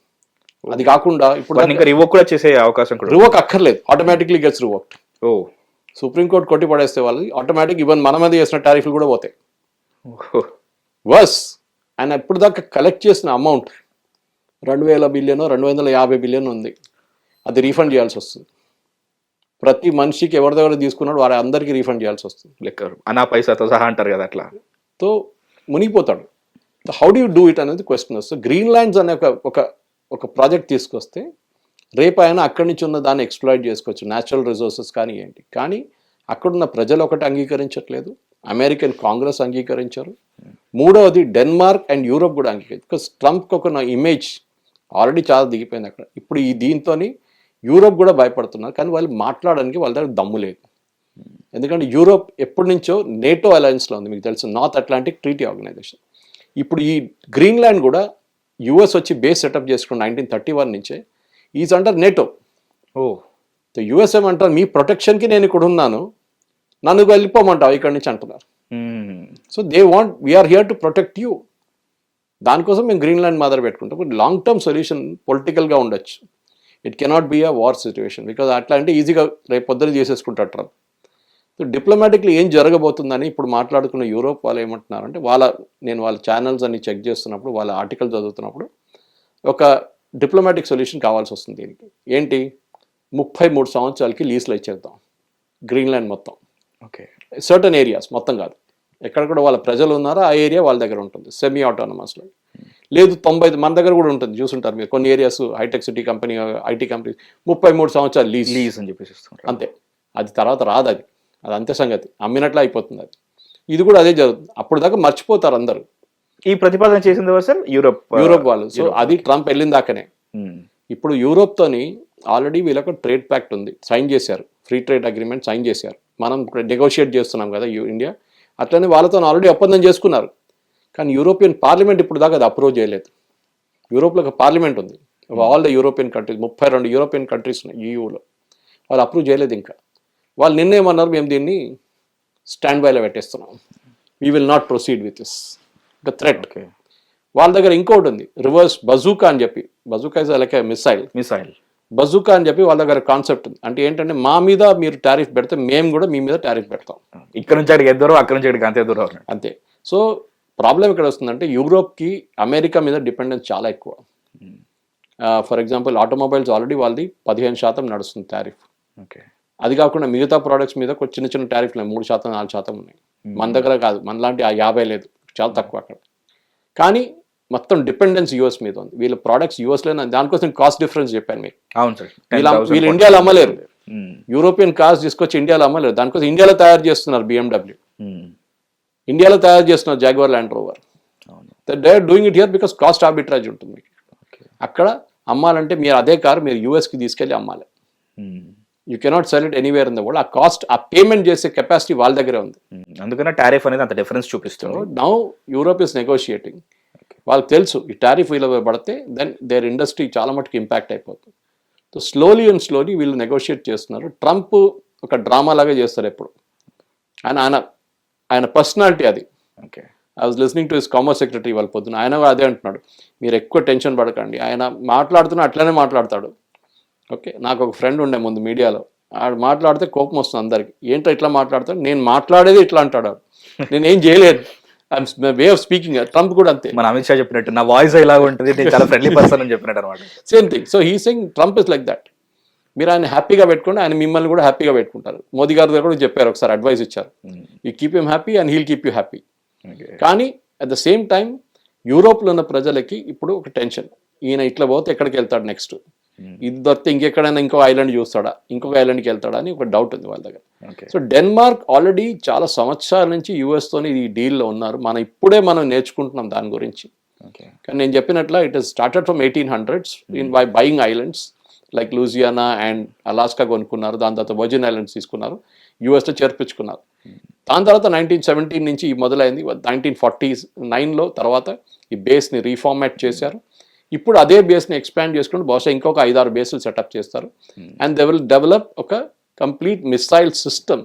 అది కాకుండా ఇప్పుడు ఇంకా రివోక్ కూడా చేసే అవకాశం కూడా రివోక్ అక్కర్లేదు, ఆటోమేటిక్లీ గెట్స్ రివోక్డ్. సుప్రీంకోర్టు కొట్టి పడేస్తే వాళ్ళు ఆటోమేటిక్ ఈవెన్ మన మీద చేసిన టారిఫ్లు కూడా పోతాయి. వర్స్ ఆయన ఇప్పుడు దాకా కలెక్ట్ చేసిన అమౌంట్ 2,000 బిలియన్ 250 బిలియన్ ఉంది, అది రీఫండ్ చేయాల్సి వస్తుంది. ప్రతి మనిషికి ఎవరి దగ్గర తీసుకున్నాడు వారి అందరికీ రీఫండ్ చేయాల్సి వస్తుంది. లెక్క అనా పైసాతో సహా అంటారు కదా, అట్లా తో మునిగిపోతాడు. How do you do it అనేది క్వశ్చన్ వస్తుంది. గ్రీన్ ల్యాండ్స్ అనే ఒక ప్రాజెక్ట్ తీసుకొస్తే రేపు ఆయన అక్కడి నుంచి ఉన్న దాన్ని ఎక్స్ప్లాయిట్ చేసుకోవచ్చు, న్యాచురల్ రిసోర్సెస్ కానీ ఏంటి. కానీ అక్కడున్న ప్రజలు ఒకటి అంగీకరించట్లేదు, అమెరికన్ కాంగ్రెస్ అంగీకరించారు, మూడవది డెన్మార్క్ అండ్ యూరోప్ కూడా అంగీకరించారు. బికాస్ ట్రంప్కి ఒక ఇమేజ్ ఆల్రెడీ చాలా దిగిపోయింది అక్కడ. ఇప్పుడు దీంతో యూరోప్ కూడా భయపడుతున్నారు, కానీ వాళ్ళు మాట్లాడడానికి వాళ్ళ దగ్గర దమ్ము లేదు. ఎందుకంటే యూరోప్ ఎప్పటి నుంచో నేటో అలయన్స్లో ఉంది, మీకు తెలుసు, నార్త్ అట్లాంటిక్ ట్రీటీ ఆర్గనైజేషన్. ఇప్పుడు ఈ గ్రీన్లాండ్ కూడా యుఎస్ వచ్చి బేస్ సెటప్ చేసుకున్న 1931 నుంచే ఈజ్ అండర్ నేటో. యుఎస్ ఏమంటారు, మీ ప్రొటెక్షన్కి నేను ఇక్కడ ఉన్నాను, నన్ను వెళ్ళిపోమంటావు ఇక్కడి నుంచి అంటున్నారు. So they want we're here to protect you. దానికోసం మేము గ్రీన్లాండ్ మాదర్ పెట్టుకుంటాం. లాంగ్ టర్మ్ సొల్యూషన్ పొలిటికల్గా ఉండొచ్చు, it cannot be a war situation. Because అట్లా అంటే ఈజీగా రేపు పొద్దున చేసేసుకుంటారు ట్రంప్. సో డిప్లొమాటిక్లీ ఏం జరగబోతుందని ఇప్పుడు మాట్లాడుకున్న యూరోప్ వాళ్ళు ఏమంటున్నారంటే, నేను వాళ్ళ ఛానల్స్ అన్ని చెక్ చేస్తున్నప్పుడు, వాళ్ళ ఆర్టికల్ చదువుతున్నప్పుడు ఒక డిప్లొమాటిక్ సొల్యూషన్ కావాల్సి వస్తుంది దీనికి. ఏంటి, 33 సంవత్సరాలకి లీజ్లో ఇచ్చేద్దాం గ్రీన్లాండ్ మొత్తం. ఓకే, సర్టన్ ఏరియాస్ మొత్తం కాదు, ఎక్కడెక్కడ వాళ్ళ ప్రజలు ఉన్నారో ఆ ఏరియా వాళ్ళ దగ్గర ఉంటుంది, సెమీ ఆటోనమస్లో. లేదు 90 మన దగ్గర కూడా ఉంటుంది, చూసుంటారు మీరు కొన్ని ఏరియాస్, హైటెక్ సిటీ కంపెనీ, ఐటీ కంపెనీ 33 సంవత్సరాలు లీజ్ అని చెప్పేసి అంతే. అది తర్వాత రాదు, అది అంతే సంగతి, అమ్మినట్లు అయిపోతుంది అది. ఇది కూడా అదే జరుగుతుంది. అప్పుడు దాకా మర్చిపోతారు అందరూ. ఈ ప్రతిపాదన చేసింది సార్ యూరోప్ వాళ్ళు. సో అది ట్రంప్ వెళ్ళిన దాకానే. ఇప్పుడు యూరోప్తోని ఆల్రెడీ వీళ్ళకు ట్రేడ్ ప్యాక్ట్ ఉంది, సైన్ చేశారు, ఫ్రీ ట్రేడ్ అగ్రిమెంట్ సైన్ చేశారు. మనం నెగోషియేట్ చేస్తున్నాం కదా ఇండియా, అట్లనే వాళ్ళతో ఆల్రెడీ ఒప్పందం చేసుకున్నారు. కానీ యూరోపియన్ పార్లమెంట్ ఇప్పుడు దాకా అది అప్రూవ్ చేయలేదు. యూరోప్లో ఒక పార్లమెంట్ ఉంది, all the European countries, 32 European countries ఉన్నాయి ఈయూలో, వాళ్ళు అప్రూవ్ చేయలేదు ఇంకా. వాళ్ళు నిన్నేమన్నారు, మేము దీన్ని స్టాండ్ బైలో పెట్టేస్తున్నాం, we will not proceed with this, ఒక థ్రెట్. వాళ్ళ దగ్గర ఇంకోటి ఉంది, రివర్స్ బజూకా అని చెప్పి, bazooka is like missile bazooka అని చెప్పి వాళ్ళ దగ్గర కాన్సెప్ట్ ఉంది. అంటే ఏంటంటే, మా మీద మీరు టారిఫ్ పెడితే మేము కూడా మీ మీద టారిఫ్ పెడతాం, ఇక్కడ నుంచి అడిగి ఎద్దరు, అక్కడ నుంచి అడిగి అంతే దూరం అంతే. సో ప్రాబ్లం ఎక్కడ వస్తుందంటే, యూరోప్కి అమెరికా మీద డిపెండెన్స్ చాలా ఎక్కువ. ఫర్ ఎగ్జాంపుల్ ఆటోమొబైల్స్ ఆల్రెడీ వాళ్ళది 15% నడుస్తుంది టారిఫ్. ఓకే, అది కాకుండా మిగతా ప్రోడక్ట్స్ మీద చిన్న చిన్న టారిఫ్లు 3%, 4% ఉన్నాయి. మన దగ్గర కాదు, మనలాంటి 50 లేదు, చాలా తక్కువ అక్కడ. కానీ మొత్తం డిపెండెన్స్ యూఎస్ మీద ఉంది. వీళ్ళ ప్రోడక్ట్స్ యూఎస్లోనే, దానికోసం కాస్ట్ డిఫరెన్స్ చెప్పాను మీకు. అవును సార్, వీళ్ళు ఇండియాలో అమ్మలేరు, యూరోపియన్ కార్స్ తీసుకొచ్చి ఇండియాలో అమ్మలేరు. దానికోసం ఇండియాలో తయారు చేస్తున్నారు BMW, ఇండియాలో తయారు చేస్తున్నారు Jaguar Land Rover. They are doing it here because cost arbitrage ఉంటుంది మీకు. అక్కడ అమ్మాలంటే మీరు అదే కారు మీరు యూఎస్కి తీసుకెళ్ళి అమ్మాలి. You cannot sell it anywhere in the world. ఆ కాస్ట్, ఆ పేమెంట్ చేసే కెపాసిటీ వాళ్ళ దగ్గరే ఉంది. అందుకనే టారిఫ్ అనేది అంత డిఫరెన్స్ చూపిస్తుంది. Now Europe is negotiating. వాళ్ళకి తెలుసు ఈ టారిఫ్ వీళ్ళ పడితే దెన్ దేర్ ఇండస్ట్రీ చాలా మటుకు ఇంపాక్ట్ అయిపోతుంది. సో స్లోలీ అండ్ స్లోలీ వీళ్ళు నెగోషియేట్ చేస్తున్నారు. ట్రంప్ ఒక డ్రామా లాగా చేస్తారు ఎప్పుడు. ఆయన పర్సనాలిటీ అది. Okay, I was listening to his commerce secretary వాళ్ళ పొద్దున, ఆయన అదే అంటున్నాడు, మీరు ఎక్కువ టెన్షన్ పడకండి, ఆయన మాట్లాడుతున్నా అట్లనే మాట్లాడతాడు. ఓకే, నాకు ఒక ఫ్రెండ్ ఉండే ముందు మీడియాలో, ఆడు మాట్లాడితే కోపం వస్తుంది అందరికి, ఏంటో ఇట్లా మాట్లాడతాడు, నేను మాట్లాడేది ఇట్లా అంటాడు, నేను ఏం చేయలేదు, వే ఆఫ్ స్పీకింగ్. ట్రంప్ కూడా అంతే, మన అమిత్ షా చెప్పినట్టు నా వాయిస్ ఇలా ఉంటుంది, నేను చాలా ఫ్రెండ్లీ పర్సన్ అని చెప్పినట్టు అనమాట. Same thing. So he saying Trump is like that. మీరు ఆయన హ్యాపీగా పెట్టుకోండి, ఆయన మిమ్మల్ని కూడా హ్యాపీగా పెట్టుకుంటారు. మోదీ గారి దగ్గర కూడా చెప్పారు, ఒకసారి అడ్వైస్ ఇచ్చారు, you keep him happy and he'll keep you happy. కానీ అట్ ద సేమ్ టైం యూరోప్లో ఉన్న ప్రజలకి ఇప్పుడు ఒక టెన్షన్, ఈయన ఇట్లా పోతే ఎక్కడికి వెళ్తాడు నెక్స్ట్, ఇది దొరికితే ఇంకెక్కడైనా ఇంకో ఐలాండ్ చూస్తాడా, ఇంకొక ఐలాండ్కి వెళ్తాడా అని ఒక డౌట్ ఉంది వాళ్ళ దగ్గర. సో డెన్మార్క్ ఆల్రెడీ చాలా సంవత్సరాల నుంచి యూఎస్తోని ఈ డీల్లో ఉన్నారు. ఇప్పుడే మనం నేర్చుకుంటున్నాం దాని గురించి. కానీ నేను చెప్పినట్ల it is started from 1800s in by buying islands like Louisiana and Alaska కొనుక్కున్నారు, దాని తర్వాత వర్జిన్ ఐలాండ్స్ తీసుకున్నారు, యూఎస్లో చేర్పించుకున్నారు. దాని తర్వాత 1917 నుంచి మొదలైంది. 1949లో తర్వాత ఈ బేస్ని రీఫార్మాట్ చేశారు. ఇప్పుడు అదే బేస్ని ఎక్స్పాండ్ చేసుకుని బహుశా ఇంకొక 5-6 బేస్లు సెటప్ చేస్తారు. అండ్ దే విల్ డెవలప్ ఒక కంప్లీట్ మిసైల్ సిస్టమ్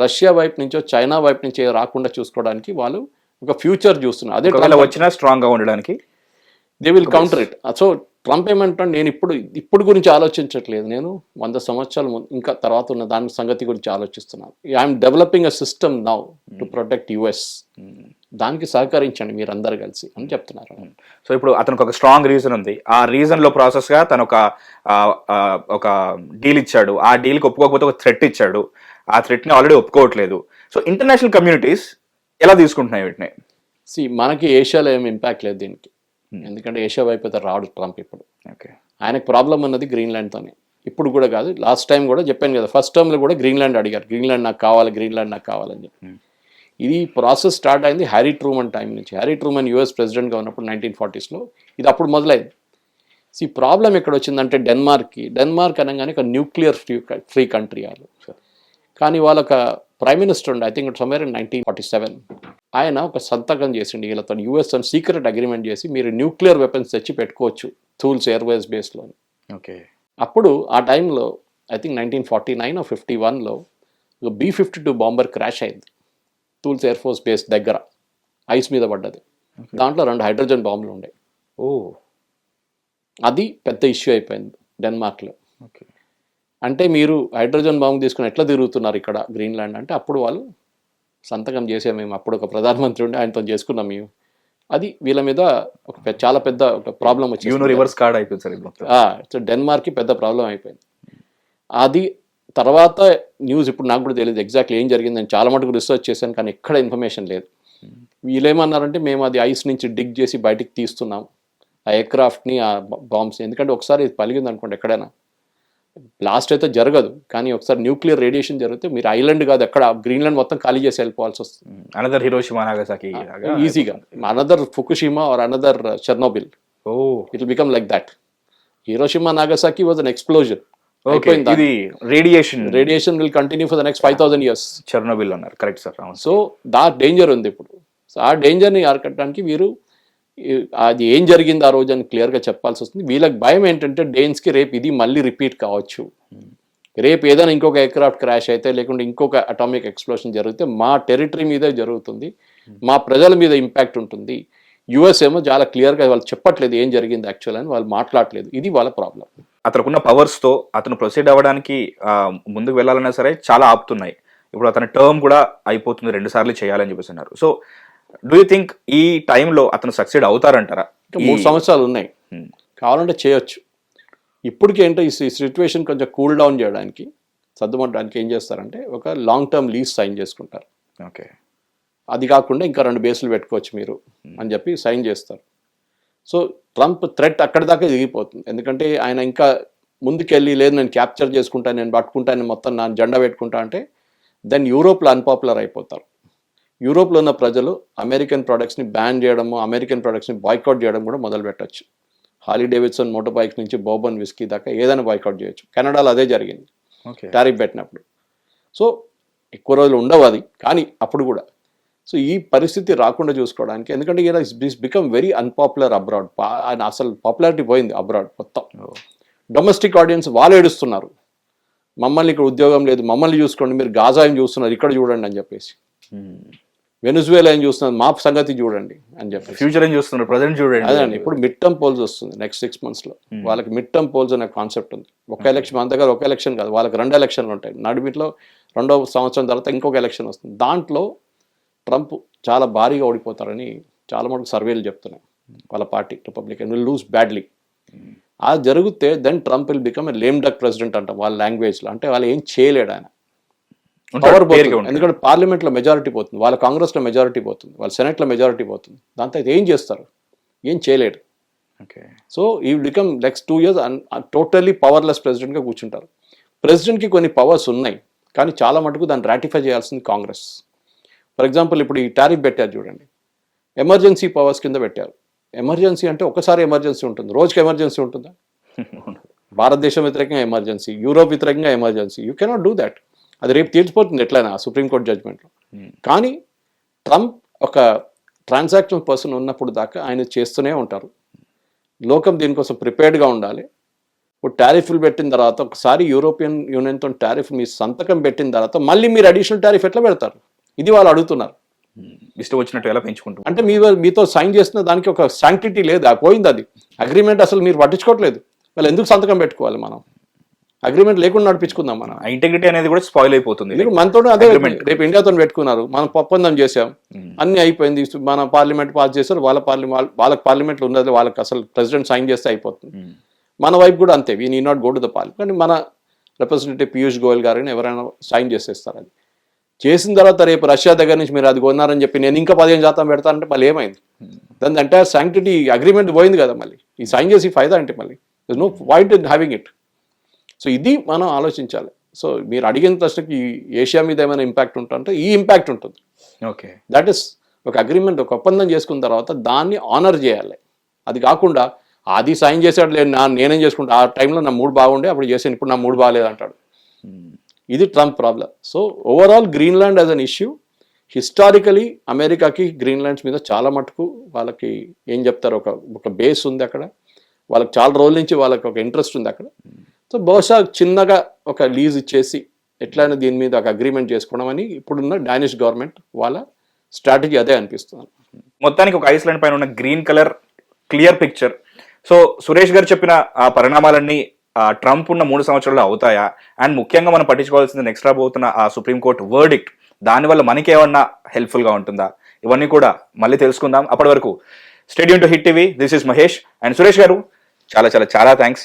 రష్యా వైపు నుంచో చైనా వైపు నుంచో రాకుండా చూసుకోవడానికి వాళ్ళు ఒక ఫ్యూచర్ చూస్తున్నారు. అదే ఒకవేళ వచ్చినా స్ట్రాంగ్ గా ఉండడానికి they will counter it. So Trump ఏమంటాడు, నేను ఇప్పుడు గురించి ఆలోచించట్లేదు, నేను 100 సంవత్సరాల ఇంకా తర్వాత ఉన్న దాని సంగతి గురించి ఆలోచిస్తున్నాను. I'm developing a system now to protect US. దానికి సహకరించండి మీరు అందరు కలిసి అని చెప్తున్నారు. సో ఇప్పుడు అతనికి ఒక స్ట్రాంగ్ రీజన్ ఉంది. ఆ రీజన్ లో ప్రాసెస్ గా తను ఒక డీల్ ఇచ్చాడు. ఆ డీల్కి ఒప్పుకోకపోతే ఒక థ్రెట్ ఇచ్చాడు. ఆ థ్రెట్ ని ఆల్రెడీ ఒప్పుకోవట్లేదు. సో ఇంటర్నేషనల్ కమ్యూనిటీస్ ఎలా తీసుకుంటున్నాయి వీటిని? మనకి ఏషియాలో ఏమి ఇంపాక్ట్ లేదు దీనికి. ఎందుకంటే ఏషియా వైపు అయితే రాడు ట్రంప్. ఇప్పుడు ఓకే, ఆయనకు ప్రాబ్లం ఉన్నది గ్రీన్లాండ్తోనే. ఇప్పుడు కూడా కాదు, లాస్ట్ టైం కూడా చెప్పాను కదా, ఫస్ట్ టర్మ్లో కూడా గ్రీన్లాండ్ అడిగారు, గ్రీన్లాండ్ నాకు కావాలి, గ్రీన్లాండ్ నాకు కావాలని చెప్పి. ఇది ప్రాసెస్ స్టార్ట్ అయింది హ్యారీ ట్రూమన్ టైం నుంచి. హ్యారీ ట్రూమన్ యుఎస్ ప్రెసిడెంట్గా ఉన్నప్పుడు 1940sలో ఇది అప్పుడు మొదలైంది. ప్రాబ్లం ఎక్కడ వచ్చిందంటే డెన్మార్క్ అనగానే ఒక న్యూక్లియర్ ఫ్రీ కంట్రీ వాళ్ళు. కానీ వాళ్ళొక ప్రైమ్ మినిస్టర్ ఉండే, ఐ థింక్ సమ్వేర్ ఇన్ 1947, ఆయన ఒక సంతకం చేసిండు వీళ్ళతో, యూఎస్ అని సీక్రెట్ అగ్రిమెంట్ చేసి మీరు న్యూక్లియర్ వెపన్స్ తెచ్చి పెట్టుకోవచ్చు థూల్స్ ఎయిర్వేస్ బేస్లో. ఓకే, అప్పుడు ఆ టైంలో I think 1949 or 51లో B-52 bomber crash అయింది థూల్స్ ఎయిర్ ఫోర్స్ బేస్ దగ్గర, ఐస్ మీద పడ్డది. దాంట్లో 2 హైడ్రోజన్ బాంబులు ఉండే. అది పెద్ద ఇష్యూ అయిపోయింది డెన్మార్క్లో. ఓకే, అంటే మీరు హైడ్రోజన్ బాంబు తీసుకుని ఎట్లా తిరుగుతున్నారు ఇక్కడ గ్రీన్లాండ్ అంటే, అప్పుడు వాళ్ళు సంతకం చేసే, మేము అప్పుడు ఒక ప్రధానమంత్రి ఉండి ఆయనతో చేసుకున్నాం మేము. అది వీళ్ళ మీద ఒక చాలా పెద్ద ఒక ప్రాబ్లం వచ్చింది. రివర్స్ కార్డ్ అయిపోయింది. సో డెన్మార్క్కి పెద్ద ప్రాబ్లం అయిపోయింది. అది తర్వాత న్యూస్ ఇప్పుడు నాకు కూడా తెలియదు ఎగ్జాక్ట్లీ ఏం జరిగింది. నేను చాలా మటుకు రీసెర్చ్ చేశాను కానీ ఎక్కడ ఇన్ఫర్మేషన్ లేదు. వీళ్ళు ఏమన్నారంటే మేము అది ఐస్ నుంచి డిగ్ చేసి బయటికి తీస్తున్నాం ఆ ఎయిర్క్రాఫ్ట్ని, ఆ బాంబ్స్. ఎందుకంటే ఒకసారి ఇది పలిగింది అనుకోండి ఎక్కడైనా, బ్లాస్ట్ అయితే జరగదు కానీ ఒకసారి న్యూక్లియర్ రేడియేషన్ జరిగితే మీరు ఐలాండ్ కాదు ఎక్కడ గ్రీన్లాండ్ మొత్తం ఖాళీ చేసి వెళ్ళిపోవాల్సి వస్తుంది. Another Hiroshima Nagasaki easily, another Fukushima or another Chernobyl. It will become like that. Hiroshima Nagasaki was an explosion. ఇది radiation will continue for the next 5000 years. Chernobyl అన్నారు, correct sir. So the danger ఉంది ఇప్పుడు. సో ఆ డేంజర్ని అరికట్టడానికి వీరు అది ఏం జరిగింది ఆ రోజు అని క్లియర్గా చెప్పాల్సి వస్తుంది. వీళ్ళకి భయం ఏంటంటే డేన్స్కి రేపు ఇది మళ్ళీ రిపీట్ కావచ్చు, రేపు ఏదైనా ఇంకొక ఎయిర్క్రాఫ్ట్ క్రాష్ అయితే లేకుంటే ఇంకొక అటామిక్ ఎక్స్ప్లోషన్ జరిగితే మా టెరిటరీ మీదే జరుగుతుంది, మా ప్రజల మీద ఇంపాక్ట్ ఉంటుంది. యుఎస్ ఏమో చాలా క్లియర్గా వాళ్ళు చెప్పట్లేదు ఏం జరిగింది యాక్చువల్ అని, వాళ్ళు మాట్లాడలేదు. ఇది వాళ్ళ ప్రాబ్లం. అతనుకున్న పవర్స్తో అతను ప్రొసీడ్ అవ్వడానికి ముందుకు వెళ్ళాలన్నా సరే చాలా ఆపుతున్నాయి. ఇప్పుడు అతని టర్మ్ కూడా అయిపోతుంది, 2 సార్లు చేయాలని చెప్పేస్తున్నారు. సో డూ యూ థింక్ ఈ టైంలో అతను సక్సీడ్ అవుతారంటారా? 3 సంవత్సరాలు ఉన్నాయి, కావాలంటే చేయొచ్చు. ఇప్పటికి ఏంటో ఈ సిచ్యువేషన్ కొంచెం కూల్ డౌన్ చేయడానికి, సర్దుమట్టడానికి ఏం చేస్తారంటే ఒక లాంగ్ టర్మ్ లీజ్ సైన్ చేసుకుంటారు. ఓకే, అది కాకుండా ఇంకా 2 బేసులు పెట్టుకోవచ్చు మీరు అని చెప్పి సైన్ చేస్తారు. సో ట్రంప్ థ్రెట్ అక్కడి దాకా దిగిపోతుంది. ఎందుకంటే ఆయన ఇంకా ముందుకెళ్ళి లేదు నేను క్యాప్చర్ చేసుకుంటాను, నేను పట్టుకుంటాను, మొత్తం నా జెండా పెట్టుకుంటా అంటే దెన్ యూరోప్లో అన్పాపులర్ అయిపోతారు. యూరోప్లో ఉన్న ప్రజలు అమెరికన్ ప్రొడక్ట్స్ని బ్యాన్ చేయడము, అమెరికన్ ప్రొడక్ట్స్ని బాయ్కాట్ చేయడం కూడా మొదలు పెట్టచ్చు. హార్లీ డేవిడ్సన్ మోటార్ బైక్ నుంచి బోర్బన్ విస్కీ దాకా ఏదైనా బాయ్కాట్ చేయొచ్చు. కెనడాలో అదే జరిగింది టారిఫ్ పెట్టినప్పుడు. సో ఎక్కువ రోజులు ఉండవు అది, కానీ అప్పుడు కూడా. సో ఈ పరిస్థితి రాకుండా చూసుకోవడానికి, ఎందుకంటే ఈయన is become very unpopular abroad. ఆయన అసలు పాపులారిటీ పోయింది అబ్రాడ్ మొత్తం. డొమెస్టిక్ ఆడియన్స్ వాళ్ళు ఏడుస్తున్నారు, మమ్మల్ని ఇక్కడ ఉద్యోగం లేదు, మమ్మల్ని చూసుకోండి, మీరు గాజా ఏం చూస్తున్నారు ఇక్కడ చూడండి అని చెప్పేసి, వెనుజువేలా ఏం చూస్తున్నారు మా సంగతి చూడండి అని చెప్పి, ఫ్యూచర్ ఏం చూస్తున్నారు ప్రజెంట్ చూడండి. అదండి ఇప్పుడు మిడ్ టర్మ్ పోల్స్ వస్తుంది నెక్స్ట్ 6 monthsలో. వాళ్ళకి మిడ్ టర్మ్ పోల్స్ అనే కాన్సెప్ట్ ఉంది. ఒక ఎలక్షన్, మన దగ్గర ఒక ఎలక్షన్ కాదు, వాళ్ళకి 2 ఎలక్షన్లు ఉంటాయి. నడిమిట్లో 2వ సంవత్సరం తర్వాత ఇంకొక ఎలక్షన్ వస్తుంది. దాంట్లో ట్రంప్ చాలా భారీగా ఓడిపోతారని చాలా మటుకు సర్వేలు చెప్తున్నాయి. వాళ్ళ party Republican will lose badly. అది జరిగితే then Trump will become a lame duck president అంటాం వాళ్ళ లాంగ్వేజ్లో. అంటే వాళ్ళు ఏం చేయలేడు, ఆయన పవర్ పోతుంది. ఎందుకంటే పార్లమెంట్లో మెజారిటీ పోతుంది, వాళ్ళ కాంగ్రెస్లో మెజారిటీ పోతుంది, వాళ్ళ సెనెట్లో మెజారిటీ పోతుంది. దాంతో అయితే ఏం చేస్తారు, ఏం చేయలేడు. సో ఈ become next 2 years totally powerless ప్రెసిడెంట్గా కూర్చుంటారు. ప్రెసిడెంట్కి కొన్ని పవర్స్ ఉన్నాయి కానీ చాలా మటుకు దాన్ని రాటిఫై చేయాల్సింది కాంగ్రెస్. ఫర్ ఎగ్జాంపుల్ ఇప్పుడు ఈ టారిఫ్ పెట్టారు చూడండి, ఎమర్జెన్సీ పవర్స్ కింద పెట్టారు. ఎమర్జెన్సీ అంటే ఒకసారి ఎమర్జెన్సీ ఉంటుంది, రోజుకి ఎమర్జెన్సీ ఉంటుందా? భారతదేశం వ్యతిరేకంగా ఎమర్జెన్సీ, యూరోప్ వ్యతిరేకంగా emergency, you cannot do that. అది రేపు తీర్చిపోతుంది ఎట్లయినా సుప్రీంకోర్టు జడ్జ్మెంట్లో. కానీ ట్రంప్ ఒక ట్రాన్సాక్షన్ పర్సన్ ఉన్నప్పుడు దాకా ఆయన చేస్తూనే ఉంటారు. లోకం దీనికోసం ప్రిపేర్డ్గా ఉండాలి. ఇప్పుడు టారిఫ్లు పెట్టిన తర్వాత ఒకసారి యూరోపియన్ యూనియన్తో టారిఫ్ మీ సంతకం పెట్టిన తర్వాత మళ్ళీ మీరు అడిషనల్ టారిఫ్ ఎట్లా పెడతారు? ఇది వాళ్ళు అడుగుతున్నారు. ఇష్టం వచ్చినట్టు ఎలా పెంచుకుంటాం అంటే మీతో సైన్ చేసిన దానికి ఒక శాంక్టిటీ లేదు, పోయింది అది అగ్రిమెంట్. అసలు మీరు పట్టించుకోవట్లేదు, వాళ్ళు ఎందుకు సంతకం పెట్టుకోవాలి? మనం అగ్రిమెంట్ లేకుండా నడిపించుకుందాం. మనం ఇంటెగ్రిటీ అనేది కూడా స్పాయిల్ అయిపోతుంది. మీరు మనతో అదే రేపు ఇండియాతో పెట్టుకున్నారు, మనం ఒప్పందం చేసాం, అన్ని అయిపోయింది, మన పార్లమెంట్ పాస్ చేశారు, వాళ్ళకి పార్లమెంట్లో ఉన్నది, వాళ్ళకి అసలు ప్రెసిడెంట్ సైన్ చేస్తే అయిపోతుంది. మన వైపు కూడా అంతే, we need not go to the parliament. కానీ మన రిప్రజెంటేటివ్ పీయూష్ గోయల్ గారిని ఎవరైనా సైన్ చేసేస్తారు. అది చేసిన తర్వాత రేపు రష్యా దగ్గర నుంచి మీరు అది కొన్నారని చెప్పి నేను ఇంకా 15% పెడతానంటే మళ్ళీ ఏమైంది? దాని అంటే శాంక్టిటీ అగ్రిమెంట్ పోయింది కదా. మళ్ళీ ఈ సైన్ చేసి ఫైదా అంటే మళ్ళీ no point in having it. So ఇది మనం ఆలోచించాలి. సో మీరు అడిగిన ప్రశ్నకి ఏషియా మీద ఏమైనా ఇంపాక్ట్ ఉంటుందంటే ఈ ఇంపాక్ట్ ఉంటుంది. ఓకే, దట్ ఈస్ ఒక అగ్రిమెంట్, ఒక ఒప్పందం చేసుకున్న తర్వాత దాన్ని ఆనర్ చేయాలి. అది కాకుండా అది సైన్ చేసాడు లేదు నేనేం చేసుకుంటా, ఆ టైంలో నా మూడు బాగుండే అప్పుడు చేసాను, ఇప్పుడు నా మూడు బాగాలేదు అంటాడు. ఇది Trump problem. So overall Greenland as an issue, historically అమెరికాకి గ్రీన్లాండ్స్ మీద చాలా మటుకు వాళ్ళకి ఏం చెప్తారు, ఒక బేస్ ఉంది అక్కడ, వాళ్ళకి చాలా రోజుల నుంచి వాళ్ళకి ఒక ఇంట్రెస్ట్ ఉంది అక్కడ. సో బహుశా చిన్నగా ఒక లీజ్ ఇచ్చేసి ఎట్లయినా దీని మీద ఒక అగ్రిమెంట్ చేసుకోవడం అని ఇప్పుడున్న డానిష్ గవర్నమెంట్ వాళ్ళ స్ట్రాటజీ అదే అనిపిస్తుంది. మొత్తానికి ఒక ఐస్లాండ్ పైన ఉన్న green colour clear picture. So Suresh గారు చెప్పిన ఆ పరిణామాలన్నీ ట్రంప్ ఉన్న 3 సంవత్సరాలు అవుతాయా? అండ్ ముఖ్యంగా మనం పట్టించుకోవాల్సింది నెక్స్ట్ రాబోతున్న ఆ సుప్రీంకోర్టు వర్డిక్ట్, దానివల్ల మనకి ఏమన్నా హెల్ప్ఫుల్గా ఉంటుందా? ఇవన్నీ కూడా మళ్ళీ తెలుసుకుందాం. అప్పటి వరకు stay tune to hit TV. This is Mahesh and Suresh గారు. చాలా చాలా చాలా థ్యాంక్స్,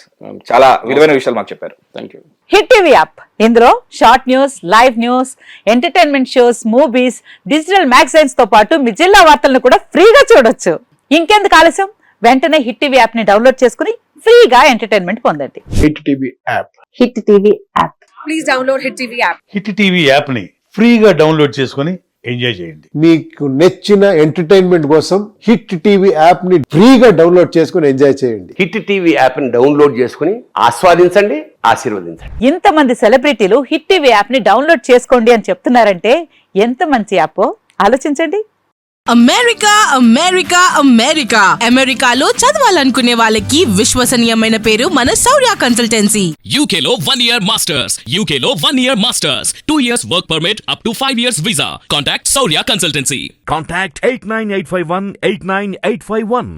చాలా విలువైన విషయాలు మాకు చెప్పారు. Thank you. Hit TV app, ఇందులో short news, live news, entertainment shows, movies, digital magazines తో పాటు మీ జిల్లా వార్తలను కూడా ఫ్రీగా చూడొచ్చు. ఇంకెందుకు ఆలస్యం, వెంటనే హిట్ టీవీ యాప్ ని డౌన్లోడ్ చేసుకుని ఫ్రీగా ఎంటర్టైన్మెంట్ పొందండి. Hit TV app. Hit TV app. Please download hit TV app. Hit TV app ని ఫ్రీగా డౌన్లోడ్ చేసుకొని ఎంజాయ్ చేయండి. మీకు నచ్చిన ఎంటర్టైన్మెంట్ కోసం హిట్ టీవీ యాప్ ని ఫ్రీగా డౌన్లోడ్ చేసుకొని ఎంజాయ్ చేయండి. హిట్ టీవీ యాప్ ని డౌన్లోడ్ చేసుకుని ఆస్వాదించండి, ఆశీర్వదించండి. ఇంతమంది సెలబ్రిటీలు హిట్ టీవీ యాప్ ని డౌన్లోడ్ చేసుకోండి అని చెప్తున్నారంటే ఎంత మంచి యాప్ ఆలోచించండి. అమెరికా అమెరికా అమెరికా అమెరికాలో చదవాలనుకునే వాళ్ళకి విశ్వసనీయమైన పేరు మన శౌర్య కన్సల్టెన్సీ. UK లో 1 year masters. UK లో 1 year masters. 2 years work permit up to 5 years visa. Contact Saurya Consultancy. Contact 89851 89851.